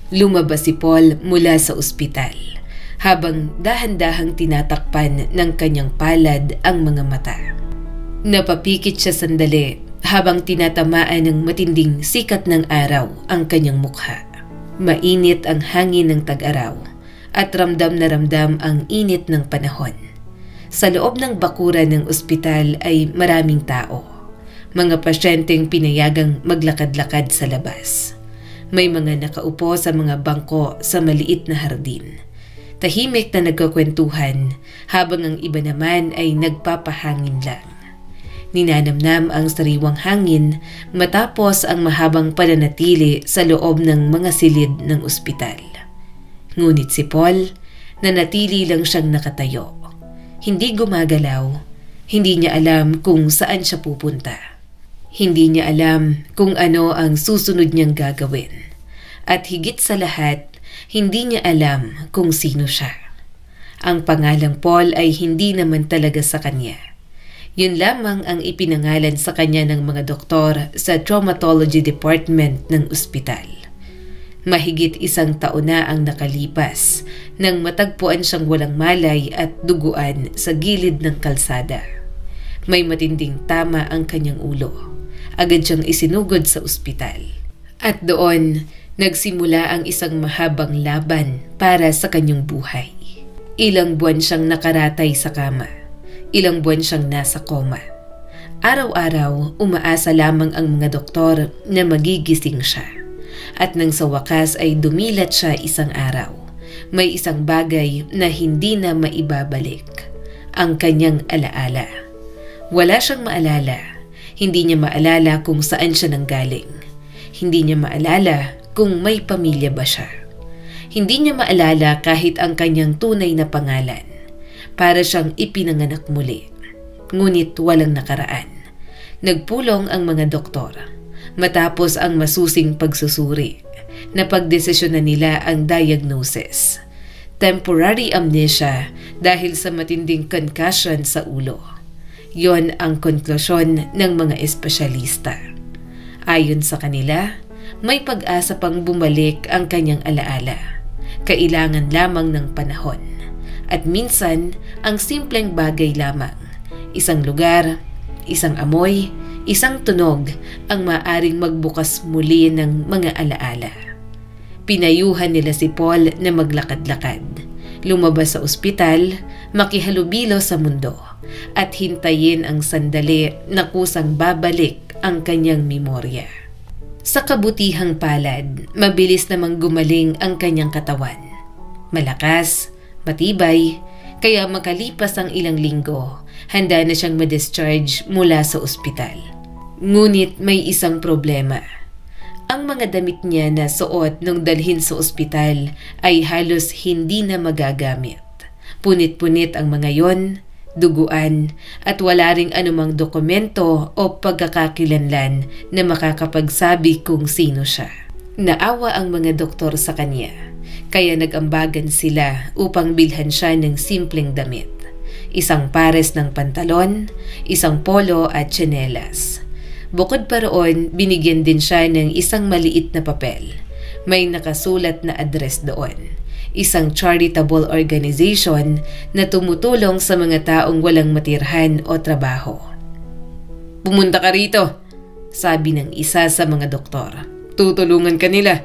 Lumabas si Paul mula sa ospital habang dahan-dahang tinatakpan ng kanyang palad ang mga mata. Napapikit siya sandali habang tinatamaan ng matinding sikat ng araw ang kanyang mukha. Mainit ang hangin ng tag-araw at ramdam na ramdam ang init ng panahon. Sa loob ng bakuran ng ospital ay maraming tao. Mga pasyenteng pinayagang maglakad-lakad sa labas. May mga nakaupo sa mga bangko sa maliit na hardin. Tahimik na nagkakwentuhan habang ang iba naman ay nagpapahangin lang. Ninanamnam ang sariwang hangin matapos ang mahabang pananatili sa loob ng mga silid ng ospital. Ngunit si Paul, nanatili lang siyang nakatayo. Hindi gumagalaw, hindi niya alam kung saan siya pupunta. Hindi niya alam kung ano ang susunod niyang gagawin. At higit sa lahat, hindi niya alam kung sino siya. Ang pangalang Paul ay hindi naman talaga sa kanya. Yun lamang ang ipinangalan sa kanya ng mga doktor sa traumatology department ng ospital. Mahigit 1 taon na ang nakalipas nang matagpuan siyang walang malay at duguan sa gilid ng kalsada. May matinding tama ang kanyang ulo. Agad siyang isinugod sa ospital. At doon, nagsimula ang isang mahabang laban para sa kanyang buhay. Ilang buwan siyang nakaratay sa kama. Ilang buwan siyang nasa koma. Araw-araw, umaasa lamang ang mga doktor na magigising siya. At nang sa wakas ay dumilat siya isang araw. May isang bagay na hindi na maibabalik. Ang kanyang alaala. Wala siyang maalala. Hindi niya maalala kung saan siya nanggaling. Hindi niya maalala kung may pamilya ba siya. Hindi niya maalala kahit ang kanyang tunay na pangalan. Para siyang ipinanganak muli. Ngunit walang nakaraan. Nagpulong ang mga doktor. Matapos ang masusing pagsusuri, napagdesisyonan nila ang diagnosis. Temporary amnesia dahil sa matinding concussion sa ulo. Yon ang konklusyon ng mga espesyalista. Ayon sa kanila, may pag-asa pang bumalik ang kanyang alaala. Kailangan lamang ng panahon. At minsan, ang simpleng bagay lamang. Isang lugar, isang amoy, isang tunog ang maaring magbukas muli ng mga alaala. Pinayuhan nila si Paul na maglakad-lakad. Lumabas sa ospital, makihalubilo sa mundo at hintayin ang sandali na kusang babalik ang kanyang memorya. Sa kabutihang palad, mabilis namang gumaling ang kanyang katawan. Malakas, matibay, kaya makalipas ang ilang linggo, handa na siyang ma-discharge mula sa ospital. Ngunit may isang problema. Ang mga damit niya na suot nung dalhin sa ospital ay halos hindi na magagamit. Punit-punit ang mga yon, duguan, at wala ring anumang dokumento o pagkakakilanlan na makakapagsabi kung sino siya. Naawa ang mga doktor sa kanya, kaya nag-ambagan sila upang bilhan siya ng simpleng damit. Isang pares ng pantalon, isang polo at tsinelas. Bukod pa roon, binigyan din siya ng isang maliit na papel. May nakasulat na address doon. Isang charitable organization na tumutulong sa mga taong walang matirhan o trabaho. "Pumunta ka rito," sabi ng isa sa mga doktor. "Tutulungan ka nila."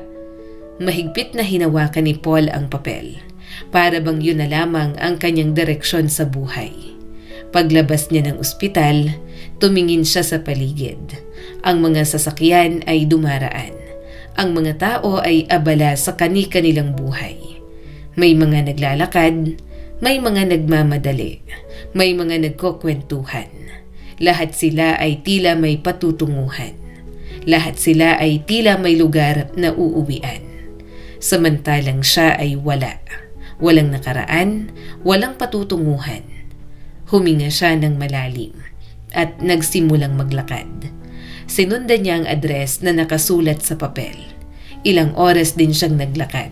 Mahigpit na hinawakan ni Paul ang papel. Para bang yun na lamang ang kanyang direksyon sa buhay. Paglabas niya ng ospital, tumingin siya sa paligid. Ang mga sasakyan ay dumaraan. Ang mga tao ay abala sa kani-kanilang buhay. May mga naglalakad, may mga nagmamadali, may mga nagkukwentuhan. Lahat sila ay tila may patutunguhan. Lahat sila ay tila may lugar na uuwian. Samantalang siya ay wala. Walang nakaraan, walang patutunguhan. Huminga siya ng malalim at nagsimulang maglakad. Sinundan niya ang address na nakasulat sa papel. Ilang oras din siyang naglakad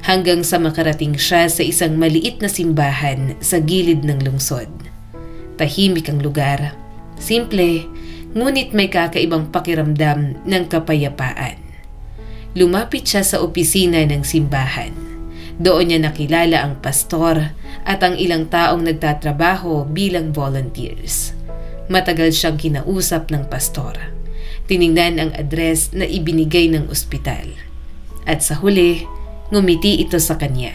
hanggang sa makarating siya sa isang maliit na simbahan sa gilid ng lungsod. Tahimik ang lugar, simple, ngunit may kakaibang pakiramdam ng kapayapaan. Lumapit siya sa opisina ng simbahan. Doon niya nakilala ang pastor at ang ilang taong nagtatrabaho bilang volunteers. Matagal siyang kinausap ng pastor. Tiningnan ang address na ibinigay ng ospital. At sa huli, ngumiti ito sa kanya.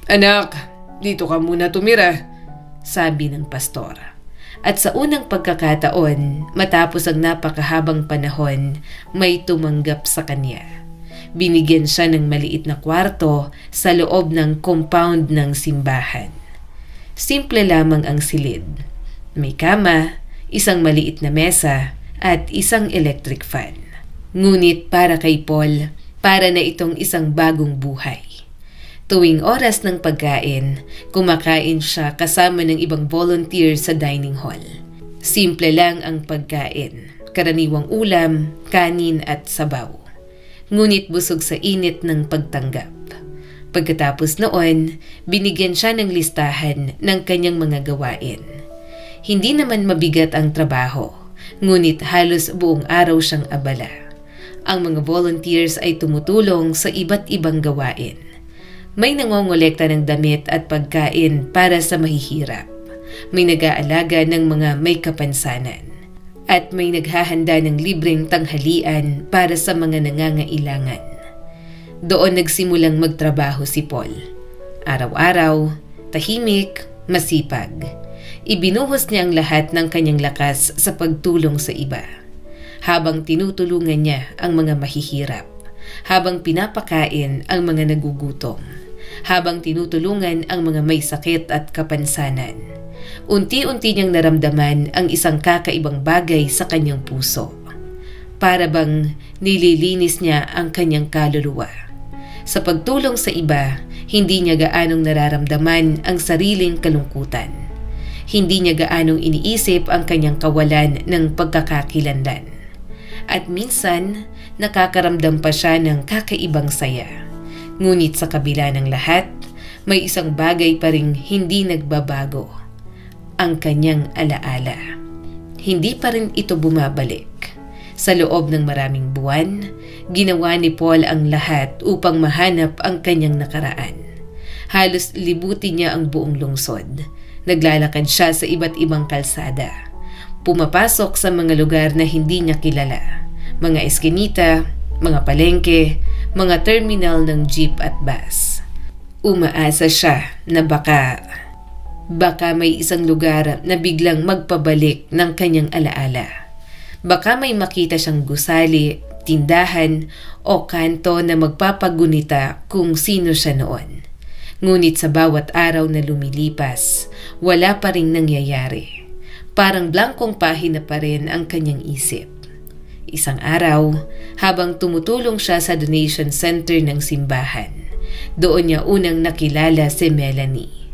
"Anak, dito ka muna tumira," sabi ng pastor. At sa unang pagkakataon, matapos ang napakahabang panahon, may tumanggap sa kanya. Binigyan siya ng maliit na kwarto sa loob ng compound ng simbahan. Simple lamang ang silid. May kama, isang maliit na mesa, at isang electric fan. Ngunit para kay Paul, para na itong isang bagong buhay. Tuwing oras ng pagkain, kumakain siya kasama ng ibang volunteer sa dining hall. Simple lang ang pagkain, karaniwang ulam, kanin at sabaw. Ngunit busog sa init ng pagtanggap. Pagkatapos noon, binigyan siya ng listahan ng kanyang mga gawain. Hindi naman mabigat ang trabaho, ngunit halos buong araw siyang abala. Ang mga volunteers ay tumutulong sa iba't ibang gawain. May nangongolekta ng damit at pagkain para sa mahihirap. May nag-aalaga ng mga may kapansanan. At may naghahanda ng libreng tanghalian para sa mga nangangailangan. Doon nagsimulang magtrabaho si Paul. Araw-araw, tahimik, masipag. Ibinuhos niya ang lahat ng kanyang lakas sa pagtulong sa iba. Habang tinutulungan niya ang mga mahihirap. Habang pinapakain ang mga nagugutom. Habang tinutulungan ang mga may sakit at kapansanan. Unti-unti niyang naramdaman ang isang kakaibang bagay sa kanyang puso. Para bang nililinis niya ang kanyang kaluluwa. Sa pagtulong sa iba, hindi niya gaanong nararamdaman ang sariling kalungkutan. Hindi niya gaanong iniisip ang kanyang kawalan ng pagkakakilanlan. At minsan, nakakaramdam pa siya ng kakaibang saya. Ngunit sa kabila ng lahat, may isang bagay pa ring hindi nagbabago. Ang kanyang alaala. Hindi pa rin ito bumabalik. Sa loob ng maraming buwan, ginawa ni Paul ang lahat upang mahanap ang kanyang nakaraan. Halos libutin niya ang buong lungsod. Naglalakad siya sa iba't ibang kalsada. Pumapasok sa mga lugar na hindi niya kilala. Mga eskinita, mga palengke, mga terminal ng jeep at bus. Umaasa siya na baka may isang lugar na biglang magpabalik ng kanyang alaala. Baka may makita siyang gusali, tindahan o kanto na magpapagunita kung sino siya noon. Ngunit sa bawat araw na lumilipas, wala pa ring nangyayari. Parang blankong pahina pa rin ang kanyang isip. Isang araw, habang tumutulong siya sa donation center ng simbahan, doon niya unang nakilala si Melanie.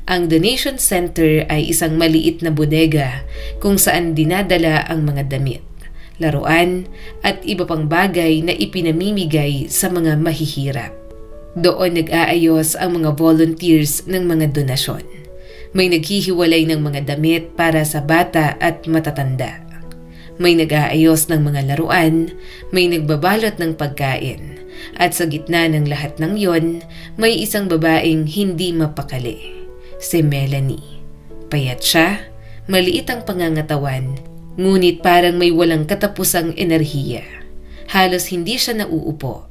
Ang donation center ay isang maliit na bodega kung saan dinadala ang mga damit, laruan at iba pang bagay na ipinamimigay sa mga mahihirap. Doon nag-aayos ang mga volunteers ng mga donasyon. May naghihiwalay ng mga damit para sa bata at matatanda. May nag-aayos ng mga laruan, may nagbabalot ng pagkain. At sa gitna ng lahat ng yon, may isang babaeng hindi mapakali. Si Melanie. Payat siya, maliit ang pangangatawan, ngunit parang may walang katapusang enerhiya. Halos hindi siya nauupo.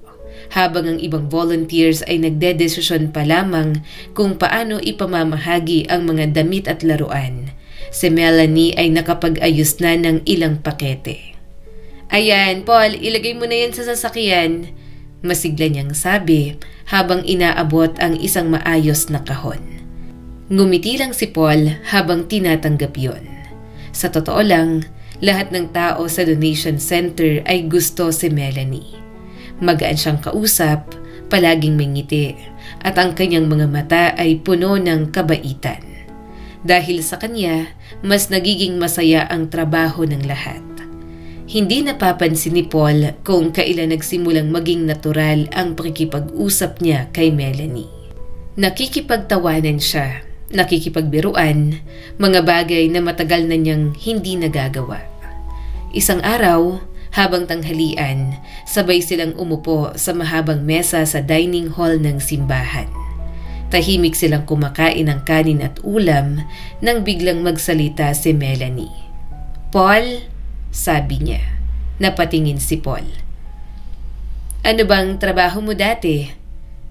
Habang ang ibang volunteers ay nagdedesisyon pa lamang kung paano ipamamahagi ang mga damit at laruan, si Melanie ay nakapag-ayos na ng ilang pakete. "Ayan, Paul, ilagay mo na yan sa sasakyan," masigla niyang sabi habang inaabot ang isang maayos na kahon. Ngumiti lang si Paul habang tinatanggap yon. Sa totoo lang, lahat ng tao sa donation center ay gusto si Melanie. Magaan siyang kausap, palaging may ngiti, at ang kanyang mga mata ay puno ng kabaitan. Dahil sa kanya, mas nagiging masaya ang trabaho ng lahat. Hindi napapansin ni Paul kung kailan nagsimulang maging natural ang pakikipag-usap niya kay Melanie. Nakikipagtawanan siya, nakikipagbiruan, mga bagay na matagal na niyang hindi nagagawa. Isang araw, Habang tanghalian, sabay silang umupo sa mahabang mesa sa dining hall ng simbahan. Tahimik silang kumakain ng kanin at ulam nang biglang magsalita si Melanie. "Paul," sabi niya. Napatingin si Paul. "Ano bang trabaho mo dati?"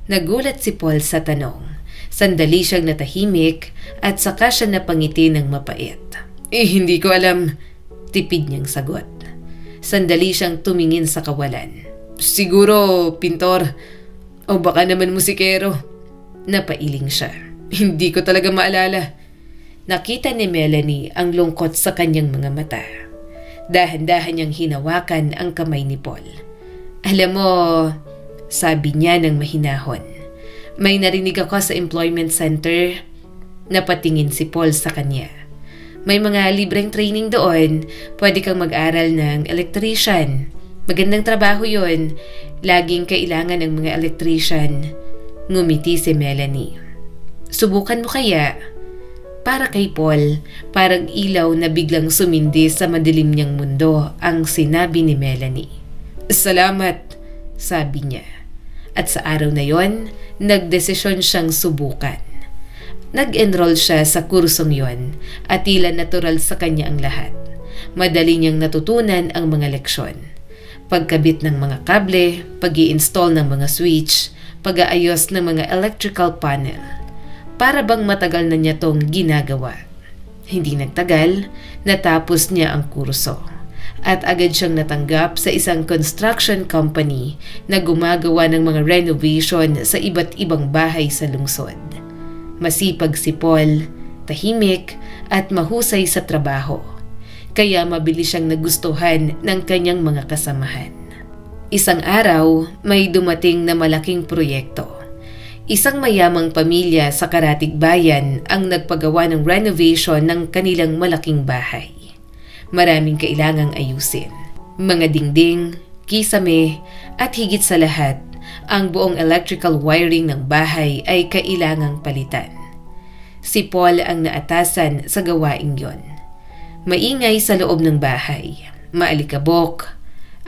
Nagulat si Paul sa tanong. Sandali siyang natahimik at saka siya napangiti ng mapait. Hindi ko alam," tipid niyang sagot. Sandali siyang tumingin sa kawalan. "Siguro pintor o baka naman musikero." Napailing siya. "Hindi ko talaga maalala." Nakita ni Melanie ang lungkot sa kanyang mga mata. Dahan-dahan niyang hinawakan ang kamay ni Paul. "Alam mo," sabi niya ng mahinahon, "may narinig ako sa employment center." Napatingin si Paul sa kanya. "May mga libreng training doon. Pwede kang mag-aral ng electrician. Magandang trabaho yon. Laging kailangan ng mga electrician." Ngumiti si Melanie. "Subukan mo kaya?" Para kay Paul, parang ilaw na biglang sumindi sa madilim niyang mundo ang sinabi ni Melanie. "Salamat," sabi niya. At sa araw na yon, nagdesisyon siyang subukan. Nag-enroll siya sa kursong yon at tila natural sa kanya ang lahat. Madali niyang natutunan ang mga leksyon. Pagkabit ng mga kable, pag-i-install ng mga switch, pag-aayos ng mga electrical panel. Para bang matagal na niya tong ginagawa. Hindi nagtagal, natapos niya ang kurso. At agad siyang natanggap sa isang construction company na gumagawa ng mga renovation sa iba't ibang bahay sa lungsod. Masipag si Paul, tahimik at mahusay sa trabaho. Kaya mabilis siyang nagustuhan ng kanyang mga kasamahan. Isang araw, may dumating na malaking proyekto. Isang mayamang pamilya sa Karatig Bayan ang nagpagawa ng renovation ng kanilang malaking bahay. Maraming kailangang ayusin. Mga dingding, kisame, at higit sa lahat, ang buong electrical wiring ng bahay ay kailangang palitan. Si Paul ang naatasan sa gawaing yon. Maingay sa loob ng bahay, maalikabok,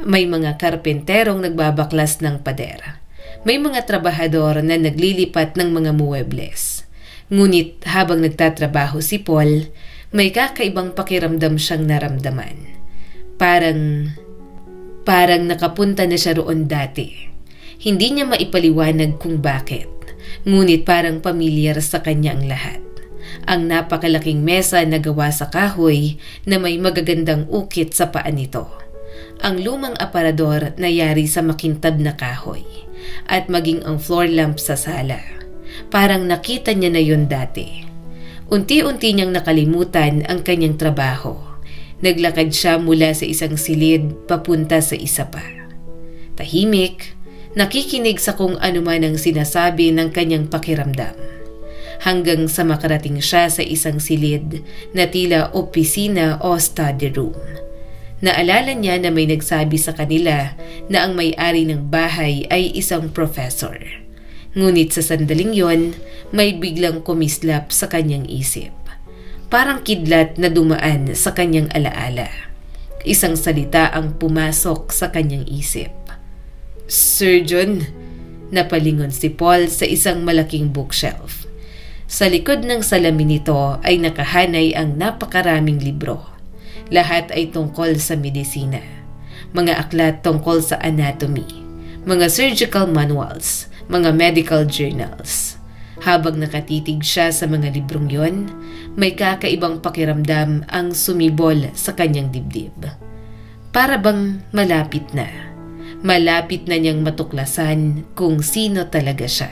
may mga karpenterong nagbabaklas ng pader. May mga trabahador na naglilipat ng mga muebles. Ngunit habang nagtatrabaho si Paul, may kakaibang pakiramdam siyang naramdaman. Parang nakapunta na siya roon dati. Hindi niya maipaliwanag kung bakit, ngunit parang pamilyar sa kanya ang lahat. Ang napakalaking mesa na gawa sa kahoy na may magagandang ukit sa paa nito. Ang lumang aparador na yari sa makintab na kahoy. At maging ang floor lamp sa sala. Parang nakita niya na yun dati. Unti-unti niyang nakalimutan ang kanyang trabaho. Naglakad siya mula sa isang silid papunta sa isa pa. Tahimik, nakikinig sa kung ano man ang sinasabi ng kanyang pakiramdam. Hanggang sa makarating siya sa isang silid na tila opisina o study room. Naalala niya na may nagsabi sa kanila na ang may-ari ng bahay ay isang professor. Ngunit sa sandaling yon, may biglang kumislap sa kanyang isip. Parang kidlat na dumaan sa kanyang alaala. Isang salita ang pumasok sa kanyang isip. "Sir John," napalingon si Paul sa isang malaking bookshelf. Sa likod ng salamin nito ay nakahanay ang napakaraming libro. Lahat ay tungkol sa medisina. Mga aklat tungkol sa anatomy, mga surgical manuals, mga medical journals. Habang nakatitig siya sa mga librong yon, may kakaibang pakiramdam ang sumibol sa kanyang dibdib. Para bang malapit na. Malapit na niyang matuklasan kung sino talaga siya.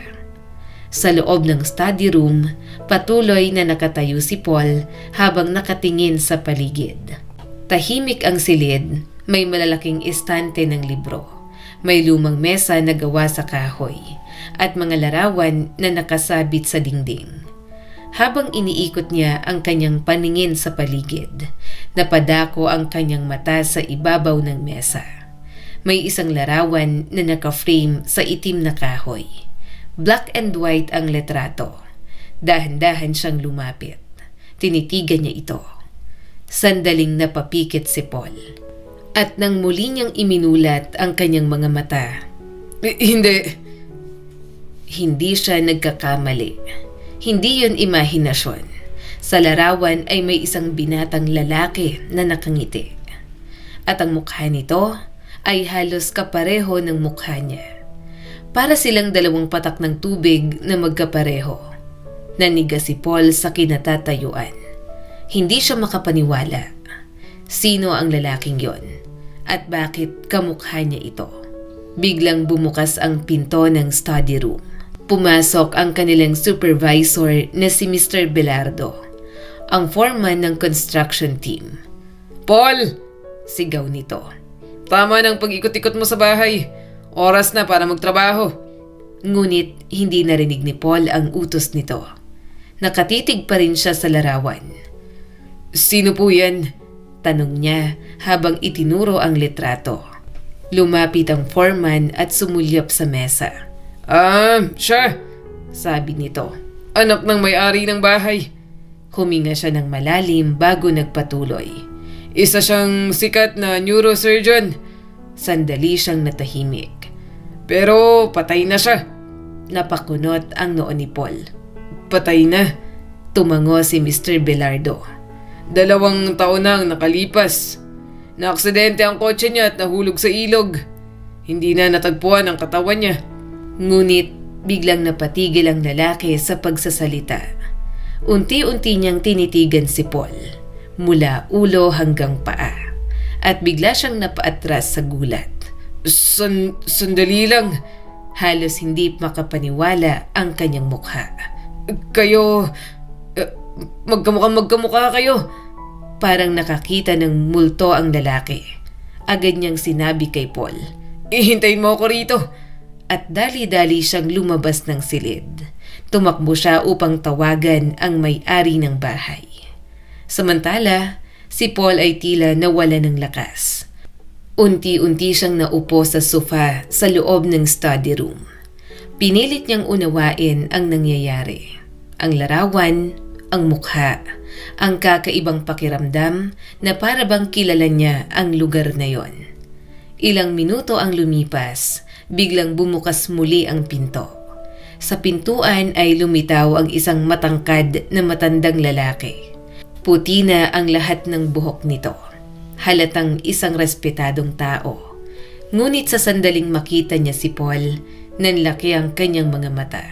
Sa loob ng study room, patuloy na nakatayo si Paul habang nakatingin sa paligid. Tahimik ang silid, may malalaking estante ng libro. May lumang mesa na gawa sa kahoy at mga larawan na nakasabit sa dingding. Habang iniikot niya ang kanyang paningin sa paligid, napadako ang kanyang mata sa ibabaw ng mesa. May isang larawan na naka-frame sa itim na kahoy. Black and white ang letrato. Dahan-dahan siyang lumapit. Tinitigan niya ito. Sandaling napapikit si Paul. At nang muli niyang iminulat ang kanyang mga mata, Hindi. Hindi siya nagkakamali. Hindi yun imahinasyon. Sa larawan ay may isang binatang lalaki na nakangiti. At ang mukha nito ay halos kapareho ng mukha niya. Para silang dalawang patak ng tubig na magkapareho. Naniga si Paul sa kinatatayuan. Hindi siya makapaniwala. Sino ang lalaking yon? At bakit kamukha niya ito? Biglang bumukas ang pinto ng study room. Pumasok ang kanilang supervisor na si Mr. Belardo, ang foreman ng construction team. Paul! Sigaw nito. Tama ng pag-ikot-ikot mo sa bahay. Oras na para magtrabaho. Ngunit hindi narinig ni Paul ang utos nito. Nakatitig pa rin siya sa larawan. Sino po yan? Tanong niya habang itinuro ang litrato. Lumapit ang foreman at sumulyap sa mesa. Siya. Sabi nito. Anak ng may-ari ng bahay. Huminga siya ng malalim bago nagpatuloy. Isa siyang sikat na neurosurgeon. Sandali siyang natahimik. Pero patay na siya. Napakunot ang noo ni Paul. Patay na? Tumango si Mr. Belardo. 2 taon nang nakalipas. Naaksidente ang kotse niya at nahulog sa ilog. Hindi na natagpuan ang katawan niya. Ngunit biglang napatigil ang lalaki sa pagsasalita. Unti-unti niyang tinitigan si Paul, mula ulo hanggang paa. At bigla siyang napaatras sa gulat. Sandali lang. Halos hindi makapaniwala ang kanyang mukha. Kayo... magkamukha kayo. Parang nakakita ng multo ang lalaki. Agad niyang sinabi kay Paul, Ihintayin mo ako rito. At dali-dali siyang lumabas ng silid. Tumakbo siya upang tawagan ang may-ari ng bahay. Samantala, si Paul ay tila nawala ng lakas. Unti-unti siyang naupo sa sofa sa loob ng study room. Pinilit niyang unawain ang nangyayari. Ang larawan, ang mukha, ang kakaibang pakiramdam na para bang kilala niya ang lugar na yon. Ilang minuto ang lumipas, biglang bumukas muli ang pinto. Sa pintuan ay lumitaw ang isang matangkad na matandang lalaki. Puti na ang lahat ng buhok nito. Halatang isang respetadong tao. Ngunit sa sandaling makita niya si Paul, nanlaki ang kanyang mga mata.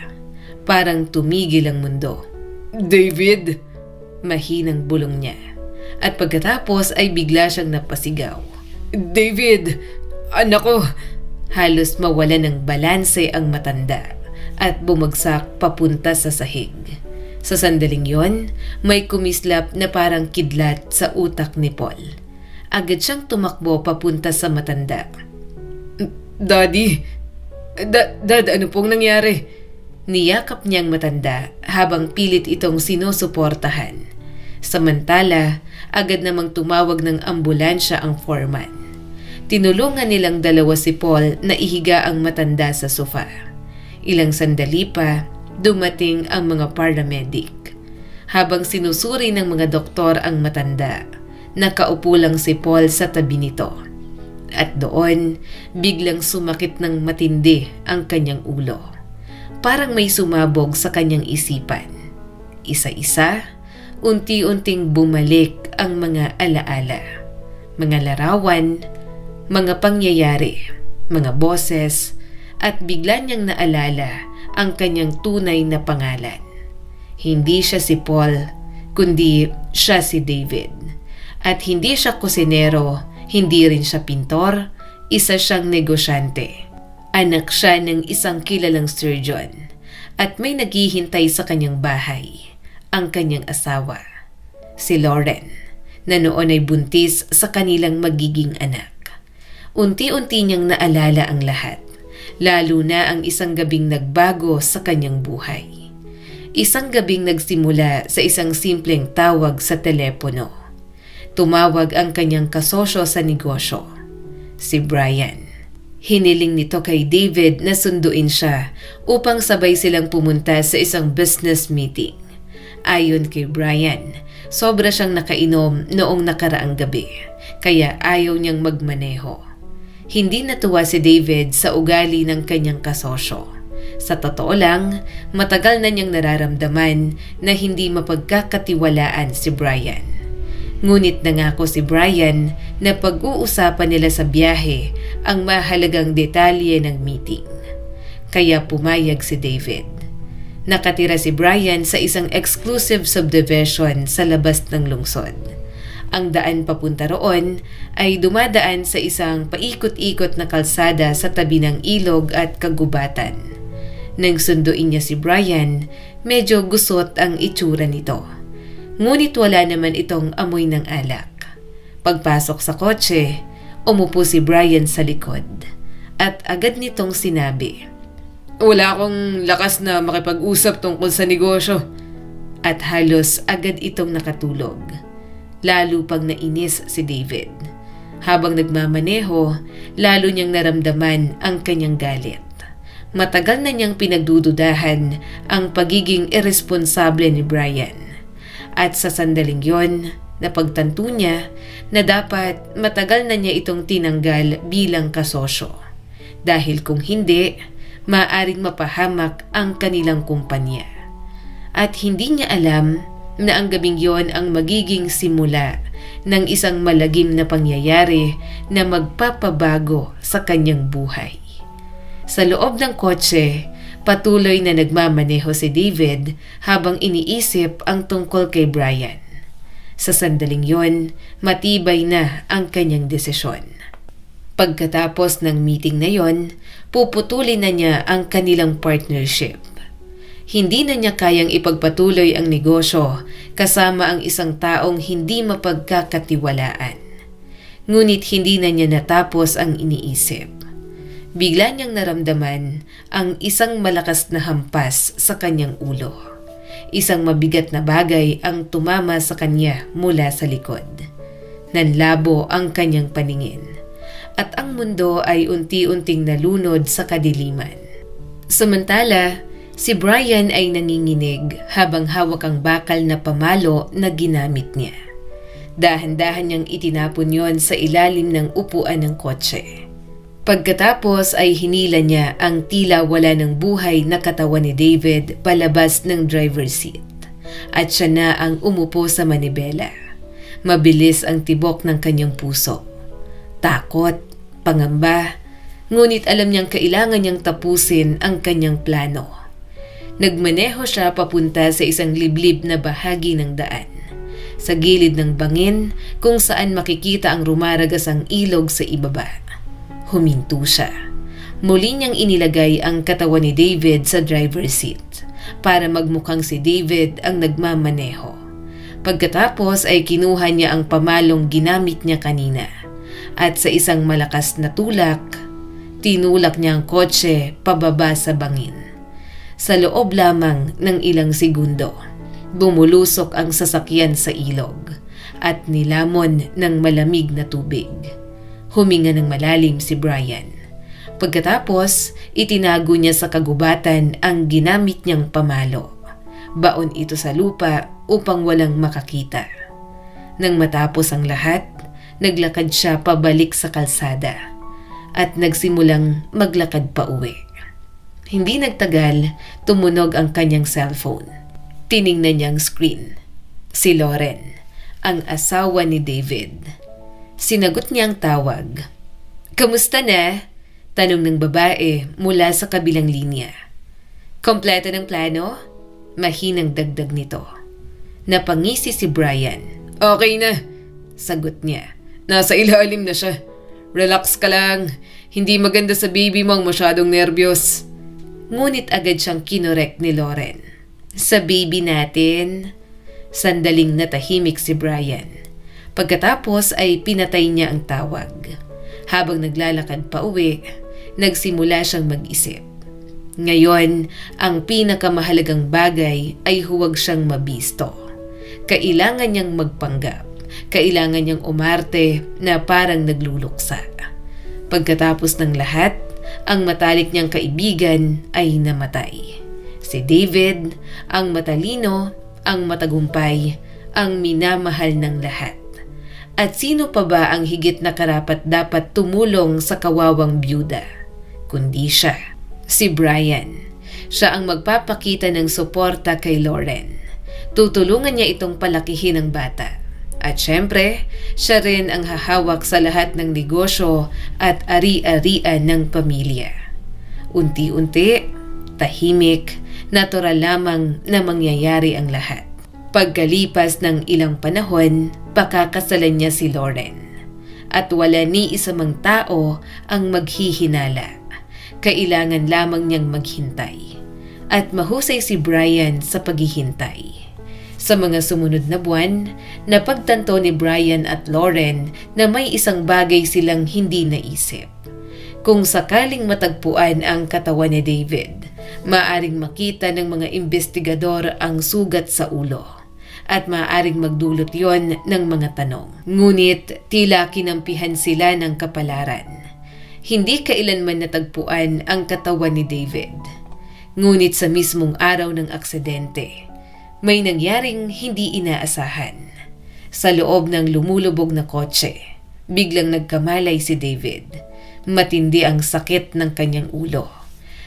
Parang tumigil ang mundo. David! Mahinang bulong niya. At pagkatapos ay bigla siyang napasigaw. David! Anak ko! Halos mawala ng balanse ang matanda at bumagsak papunta sa sahig. Sa sandaling yon, may kumislap na parang kidlat sa utak ni Paul. Agad siyang tumakbo papunta sa matanda. Daddy! Dad, ano pong nangyari? Niyakap niyang matanda habang pilit itong sinusuportahan. Samantala, agad namang tumawag ng ambulansya ang foreman. Tinulungan nilang dalawa si Paul na ihiga ang matanda sa sofa. Ilang sandali pa, dumating ang mga paramedic. Habang sinusuri ng mga doktor ang matanda, nakaupo lang si Paul sa tabi nito. At doon, biglang sumakit ng matindi ang kanyang ulo. Parang may sumabog sa kanyang isipan. Isa-isa, unti-unting bumalik ang mga alaala. Mga larawan, mga pangyayari, mga boses, at bigla niyang naalala ang kanyang tunay na pangalan. Hindi siya si Paul, kundi siya si David. At hindi siya kusinero, hindi rin siya pintor, isa siyang negosyante. Anak siya ng isang kilalang surgeon at may naghihintay sa kanyang bahay, ang kanyang asawa, si Lauren, na noon ay buntis sa kanilang magiging anak. Unti-unti niyang naalala ang lahat, lalo na ang isang gabing nagbago sa kanyang buhay. Isang gabing nagsimula sa isang simpleng tawag sa telepono. Tumawag ang kanyang kasosyo sa negosyo, si Brian. Hiniling nito kay David na sunduin siya upang sabay silang pumunta sa isang business meeting. Ayon kay Brian, sobra siyang nakainom noong nakaraang gabi, kaya ayaw niyang magmaneho. Hindi natuwa si David sa ugali ng kanyang kasosyo. Sa totoo lang, matagal na niyang nararamdaman na hindi mapagkakatiwalaan si Brian. Ngunit nangako si Brian na pag-uusapan nila sa biyahe ang mahalagang detalye ng meeting. Kaya pumayag si David. Nakatira si Brian sa isang exclusive subdivision sa labas ng lungsod. Ang daan papunta roon ay dumadaan sa isang paikot-ikot na kalsada sa tabi ng ilog at kagubatan. Nang sunduin niya si Brian, medyo gusot ang itsura nito. Ngunit wala naman itong amoy ng alak. Pagpasok sa kotse, umupo si Brian sa likod at agad nitong sinabi, Wala akong lakas na makipag-usap tungkol sa negosyo. at halos agad itong nakatulog. Lalo pang nainis si David. Habang nagmamaneho, lalo niyang naramdaman ang kanyang galit. Matagal na niyang pinagdududahan ang pagiging irresponsable ni Brian. At sa sandaling yon, napagtanto niya na dapat matagal na niya itong tinanggal bilang kasosyo. Dahil kung hindi, maaaring mapahamak ang kanilang kumpanya. At hindi niya alam na ang gabing yon ang magiging simula ng isang malagim na pangyayari na magpapabago sa kanyang buhay. Sa loob ng kotse, patuloy na nagmamaneho si David habang iniisip ang tungkol kay Brian. Sa sandaling yon, matibay na ang kanyang desisyon. Pagkatapos ng meeting na yon, puputulin na niya ang kanilang partnership. Hindi na niya kayang ipagpatuloy ang negosyo kasama ang isang taong hindi mapagkakatiwalaan. Ngunit hindi na niya natapos ang iniisip. Bigla niyang naramdaman ang isang malakas na hampas sa kanyang ulo. Isang mabigat na bagay ang tumama sa kanya mula sa likod. Nanlabo ang kanyang paningin. At ang mundo ay unti-unting nalunod sa kadiliman. Samantala, si Brian ay nanginginig habang hawak ang bakal na pamalo na ginamit niya. Dahan-dahan niyang itinapon yon sa ilalim ng upuan ng kotse. Pagkatapos ay hinila niya ang tila wala ng buhay na katawan ni David palabas ng driver's seat. At siya na ang umupo sa manibela. Mabilis ang tibok ng kanyang puso. Takot, pangamba, ngunit alam niyang kailangan niyang tapusin ang kanyang plano. Nagmaneho siya papunta sa isang liblib na bahagi ng daan. Sa gilid ng bangin kung saan makikita ang rumaragasang ilog sa ibaba. Huminto siya. Muli niyang inilagay ang katawan ni David sa driver's seat para magmukhang si David ang nagmamaneho. Pagkatapos ay kinuha niya ang pamalong ginamit niya kanina at sa isang malakas na tulak, tinulak niya ang kotse pababa sa bangin. Sa loob lamang ng ilang segundo, bumulusok ang sasakyan sa ilog at nilamon ng malamig na tubig. Huminga ng malalim si Brian. Pagkatapos, itinago niya sa kagubatan ang ginamit niyang pamalo. Baon ito sa lupa upang walang makakita. Nang matapos ang lahat, naglakad siya pabalik sa kalsada at nagsimulang maglakad pa uwi. Hindi nagtagal, tumunog ang kanyang cellphone. Tiningnan niya ang screen. Si Lauren, ang asawa ni David. Sinagot niya ang tawag. "Kamusta na?" Tanong ng babae mula sa kabilang linya. "Kompleto ng plano?" Mahinang dagdag nito. Napangisi si Brian. Okay na, Sagot niya. nasa ilalim na siya. Relax ka lang, hindi maganda sa baby mo ang masyadong nervyos. Ngunit agad siyang kinorek ni Lauren. "Sa baby natin?" Sandaling natahimik si Brian. Pagkatapos ay pinatay niya ang tawag. Habang naglalakad pa uwi, nagsimula siyang mag-isip. Ngayon, ang pinakamahalagang bagay ay huwag siyang mabisto. Kailangan niyang magpanggap. Kailangan niyang umarte na parang nagluluksa. Pagkatapos ng lahat, ang matalik niyang kaibigan ay namatay. Si David, ang matalino, ang matagumpay, ang minamahal ng lahat. At sino pa ba ang higit na karapat-dapat tumulong sa kawawang byuda? Kundi siya, si Brian. Siya ang magpapakita ng suporta kay Lauren. Tutulungan niya itong palakihin ang bata. At syempre, siya rin ang hahawak sa lahat ng negosyo at ari-arian ng pamilya. Unti-unti, tahimik, natural lamang na mangyayari ang lahat. Pagkalipas ng ilang panahon, pakakasalan niya si Lauren. At wala ni isa mang tao ang maghihinala. Kailangan lamang niyang maghintay. At mahusay si Brian sa paghihintay. Sa mga sumunod na buwan, napagtanto ni Brian at Lauren na may isang bagay silang hindi naisip. Kung sakaling matagpuan ang katawan ni David, maaring makita ng mga investigador ang sugat sa ulo. At maaaring magdulot yon ng mga tanong. Ngunit tila kinampihan sila ng kapalaran. Hindi kailanman natagpuan ang katawan ni David. Ngunit sa mismong araw ng aksidente, may nangyaring hindi inaasahan. Sa loob ng lumulubog na kotse, biglang nagkamalay si David. Matindi ang sakit ng kanyang ulo.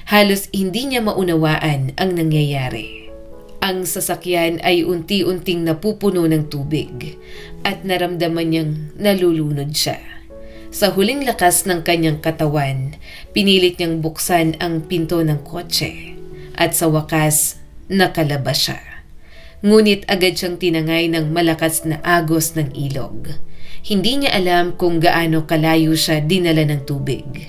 Halos hindi niya maunawaan ang nangyayari. Ang sasakyan ay unti-unting napupuno ng tubig at naramdaman niyang nalulunod siya. Sa huling lakas ng kanyang katawan, pinilit niyang buksan ang pinto ng kotse at sa wakas, nakalabas siya. Ngunit agad siyang tinangay ng malakas na agos ng ilog. Hindi niya alam kung gaano kalayo siya dinala ng tubig.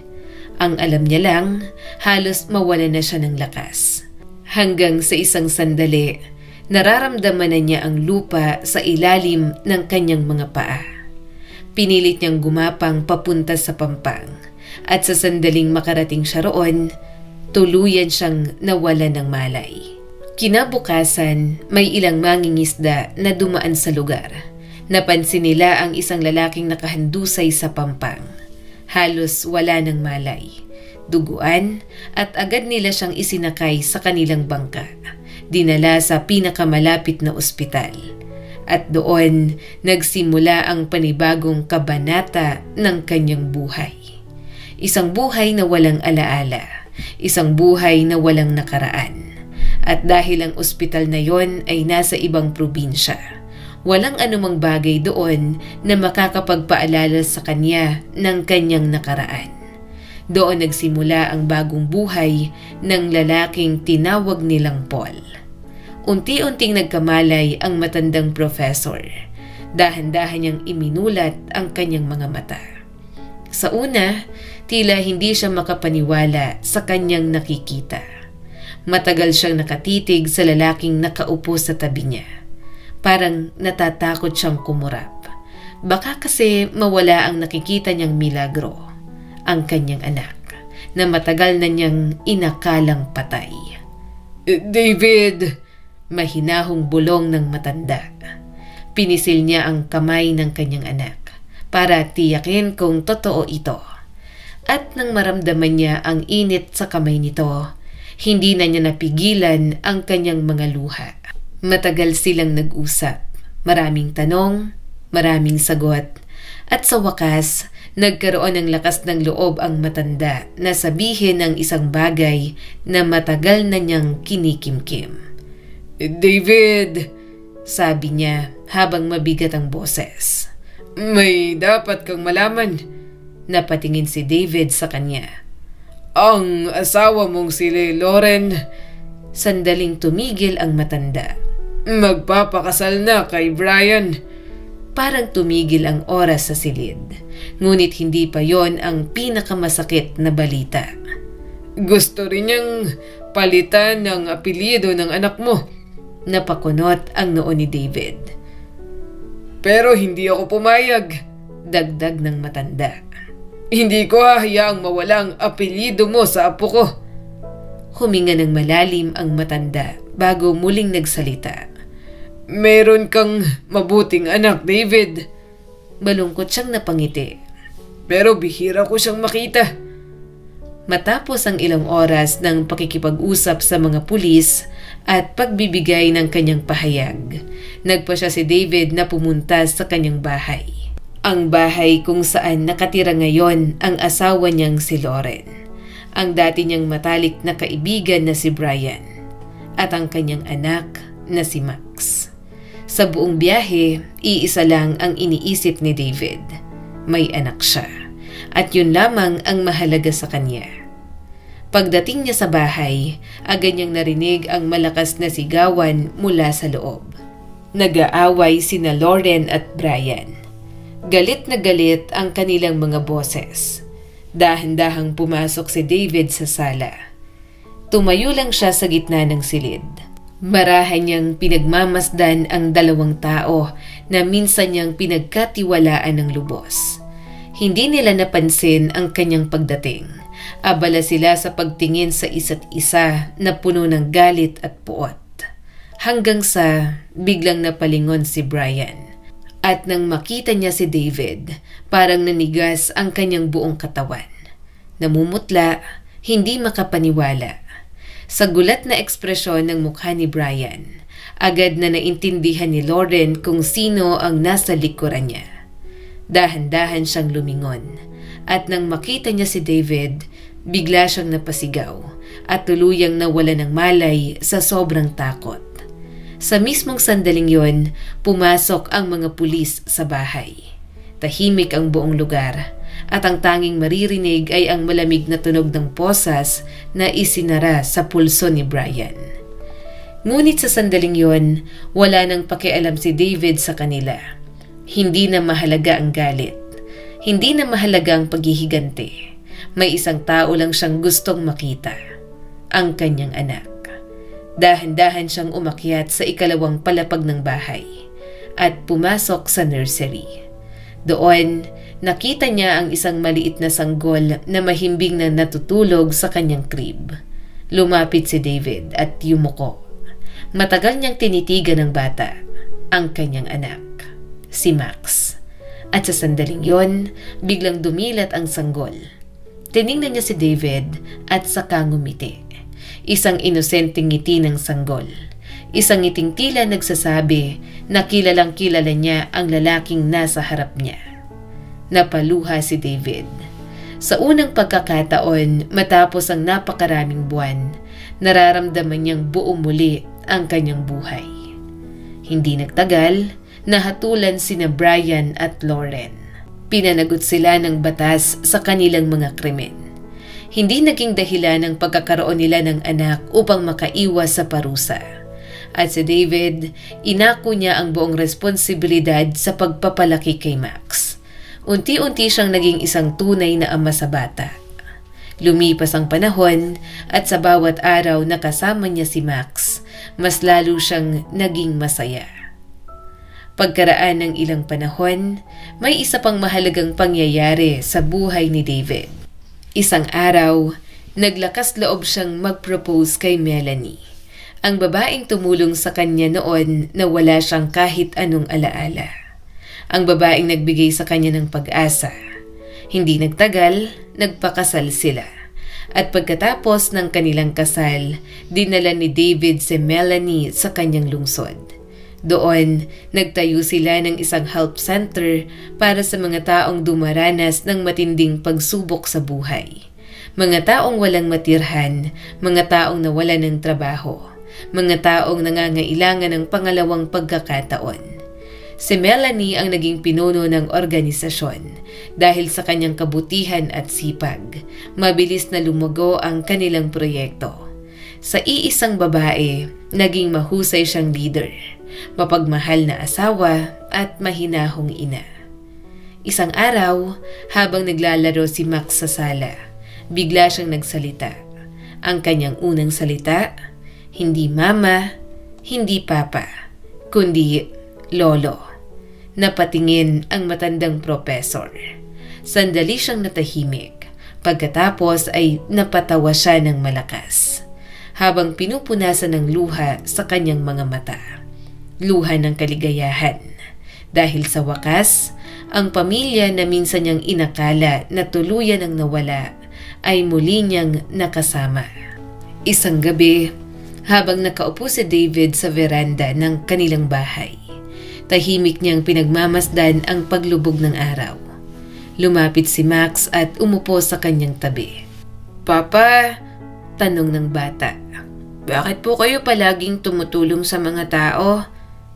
Ang alam niya lang, halos mawala na siya ng lakas. Hanggang sa isang sandali, nararamdaman na niya ang lupa sa ilalim ng kanyang mga paa. Pinilit niyang gumapang papunta sa pampang at sa sandaling makarating siya roon, tuluyan siyang nawala ng malay. Kinabukasan, may ilang mangingisda na dumaan sa lugar. Napansin nila ang isang lalaking nakahandusay sa pampang. Halos wala ng malay. Duguan at agad nila siyang isinakay sa kanilang bangka. Dinala sa pinakamalapit na ospital. At doon nagsimula ang panibagong kabanata ng kanyang buhay. Isang buhay na walang alaala. Isang buhay na walang nakaraan. At dahil ang ospital na yon ay nasa ibang probinsya, walang anumang bagay doon na makakapagpaalala sa kanya ng kanyang nakaraan. Doon nagsimula ang bagong buhay ng lalaking tinawag nilang Paul. Unti-unting nagkamalay ang matandang professor. Dahan-dahan niyang iminulat ang kanyang mga mata. Sa una, tila hindi siya makapaniwala sa kanyang nakikita. Matagal siyang nakatitig sa lalaking nakaupo sa tabi niya. Parang natatakot siyang kumurap. Baka kasi mawala ang nakikita niyang milagro. Ang kanyang anak na matagal na niyang inakalang patay. David! Mahinahong bulong ng matanda. Pinisil niya ang kamay ng kanyang anak para tiyakin kung totoo ito. At nang maramdaman niya ang init sa kamay nito, hindi na niya napigilan ang kanyang mga luha. Matagal silang nag-usap. Maraming tanong, maraming sagot. At sa wakas, nagkaroon ng lakas ng loob ang matanda na sabihin ang isang bagay na matagal na niyang kinikimkim. David! Sabi niya habang mabigat ang boses. May dapat kang malaman. Napatingin si David sa kanya. Ang asawa mong si Lauren, Sandaling tumigil ang matanda. magpapakasal na kay Brian. Parang tumigil ang oras sa silid. Ngunit hindi pa yon ang pinakamasakit na balita. Gusto rin niyang palitan ng apelyido ng anak mo. Napakunot ang noo ni David. Pero hindi ako pumayag. Dagdag ng matanda. Hindi ko hahayaang mawala ang apelyido mo sa apo ko. Huminga ng malalim ang matanda bago muling nagsalita. Meron kang mabuting anak, David. Malungkot siyang napangiti. Pero bihira ko siyang makita. Matapos ang ilang oras ng pakikipag-usap sa mga pulis, at pagbibigay ng kanyang pahayag. Nagpa siya si David na pumunta sa kanyang bahay. Ang bahay kung saan nakatira ngayon ang asawa niyang si Lauren, ang dati niyang matalik na kaibigan na si Brian, at ang kanyang anak na si Max. Sa buong biyahe, iisa lang ang iniisip ni David. May anak siya, at yun lamang ang mahalaga sa kanya. Pagdating niya sa bahay, agad niyang narinig ang malakas na sigawan mula sa loob. Nag-aaway sina Lauren at Brian. Galit na galit ang kanilang mga boses. Dahan-dahang pumasok si David sa sala. Tumayo lang siya sa gitna ng silid. Marahan niyang pinagmamasdan ang dalawang tao na minsan niyang pinagkatiwalaan ng lubos. Hindi nila napansin ang kanyang pagdating. Abala sila sa pagtingin sa isa't isa na puno ng galit at puot. Hanggang sa biglang napalingon si Brian. At nang makita niya si David, parang nanigas ang kanyang buong katawan. Namumutla, hindi makapaniwala. Sa gulat na ekspresyon ng mukha ni Brian, agad na naintindihan ni Lauren kung sino ang nasa likuran niya. Dahan-dahan siyang lumingon, at nang makita niya si David, bigla siyang napasigaw at tuluyang nawala ng malay sa sobrang takot. Sa mismong sandaling yon, pumasok ang mga pulis sa bahay. Tahimik ang buong lugar, at ang tanging maririnig ay ang malamig na tunog ng posas na isinara sa pulso ni Brian. Ngunit sa sandaling yon, wala nang pakialam si David sa kanila. Hindi na mahalaga ang galit. Hindi na mahalaga ang paghihigante. May isang tao lang siyang gustong makita. Ang kanyang anak. Dahan-dahan siyang umakyat sa ikalawang palapag ng bahay at pumasok sa nursery. Doon, nakita niya ang isang maliit na sanggol na mahimbing na natutulog sa kanyang crib. Lumapit si David at yumuko. Matagal niyang tinitigan ng bata, ang kanyang anak, si Max. At sa sandaling yon, biglang dumilat ang sanggol. Tiningnan niya si David at saka ngumiti. Isang inosenteng ngiti ng sanggol. Isang ngiting tila nagsasabi na kilalang kilala niya ang lalaking nasa harap niya. Napaluha si David. Sa unang pagkakataon, matapos ang napakaraming buwan, nararamdaman niyang buo muli ang kanyang buhay. Hindi nagtagal, nahatulan sina Brian at Lauren. Pinanagot sila ng batas sa kanilang mga krimen. Hindi naging dahilan ng pagkakaroon nila ng anak upang makaiwas sa parusa. At si David, inako niya ang buong responsibilidad sa pagpapalaki kay Max. Unti-unti siyang naging isang tunay na ama sa bata. Lumipas ang panahon at sa bawat araw na kasama niya si Max, mas lalo siyang naging masaya. Pagkaraan ng ilang panahon, may isa pang mahalagang pangyayari sa buhay ni David. Isang araw, naglakas loob siyang mag-propose kay Melanie, ang babaeng tumulong sa kanya noon na wala siyang kahit anong alaala. Ang babaeng nagbigay sa kanya ng pag-asa. Hindi nagtagal, nagpakasal sila. At pagkatapos ng kanilang kasal, dinala ni David si Melanie sa kanyang lungsod. Doon, nagtayo sila ng isang help center para sa mga taong dumaranas ng matinding pagsubok sa buhay. Mga taong walang matirhan, mga taong nawalan ng trabaho, mga taong nangangailangan ng pangalawang pagkakataon. Si Melanie ang naging pinuno ng organisasyon dahil sa kanyang kabutihan at sipag. Mabilis na lumago ang kanilang proyekto. Sa iisang babae, naging mahusay siyang leader, mapagmahal na asawa at mahinahong ina. Isang araw, habang naglalaro si Max sa sala, bigla siyang nagsalita. Ang kanyang unang salita, hindi mama, hindi papa, kundi lolo. Napatingin ang matandang propesor. Sandali siyang natahimik. Pagkatapos ay napatawa siya ng malakas, habang pinupunasan ng luha sa kanyang mga mata. Luha ng kaligayahan. Dahil sa wakas, ang pamilya na minsan niyang inakala na tuluyan ang nawala ay muli niyang nakasama. Isang gabi, habang nakaupo si David sa veranda ng kanilang bahay. Tahimik niyang pinagmamasdan ang paglubog ng araw. Lumapit si Max at umupo sa kanyang tabi. Papa, Tanong ng bata. bakit po kayo palaging tumutulong sa mga tao?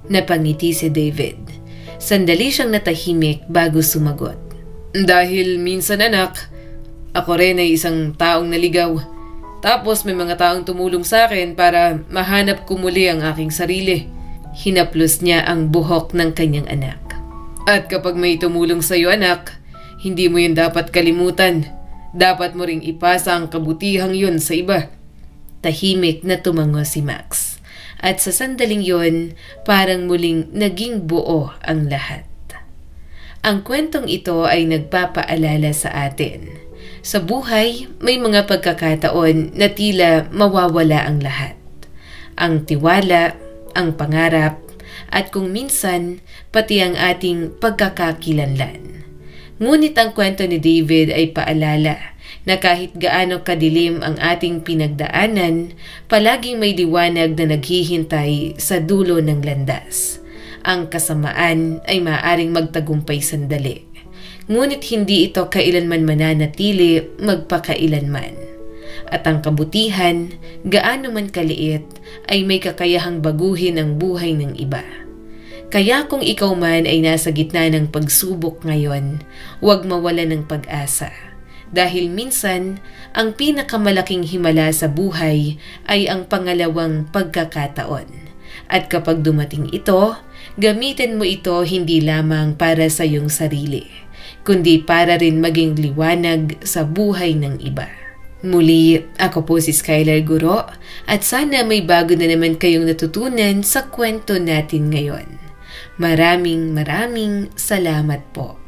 Napangiti si David. Sandali siyang natahimik bago sumagot. Dahil minsan anak, ako rin ay isang taong naligaw. Tapos may mga taong tumulong sa akin para mahanap ko muli ang aking sarili. Hinaplos niya ang buhok ng kanyang anak. At kapag may tumulong sa iyo anak, hindi mo yun dapat kalimutan. Dapat mo ring ipasa ang kabutihang yun sa iba. Tahimik na tumango si Max. At sa sandaling yon, parang muling naging buo ang lahat. Ang kwentong ito ay nagpapaalala sa atin. Sa buhay, may mga pagkakataon na tila mawawala ang lahat. Ang tiwala, ang pangarap, at kung minsan, pati ang ating pagkakakilanlan. Ngunit ang kwento ni David ay paalala na kahit gaano kadilim ang ating pinagdaanan, palaging may liwanag na naghihintay sa dulo ng landas. Ang kasamaan ay maaaring magtagumpay sandali. Ngunit hindi ito kailanman mananatili magpakailanman. At ang kabutihan, gaano man kaliit, ay may kakayahang baguhin ang buhay ng iba. Kaya kung ikaw man ay nasa gitna ng pagsubok ngayon, huwag mawala ng pag-asa. Dahil minsan, ang pinakamalaking himala sa buhay ay ang pangalawang pagkakataon. At kapag dumating ito, gamitin mo ito hindi lamang para sa iyong sarili, kundi para rin maging liwanag sa buhay ng iba. Muli, ako po si Skylar Guro at sana may bago na naman kayong natutunan sa kwento natin ngayon. Maraming salamat po.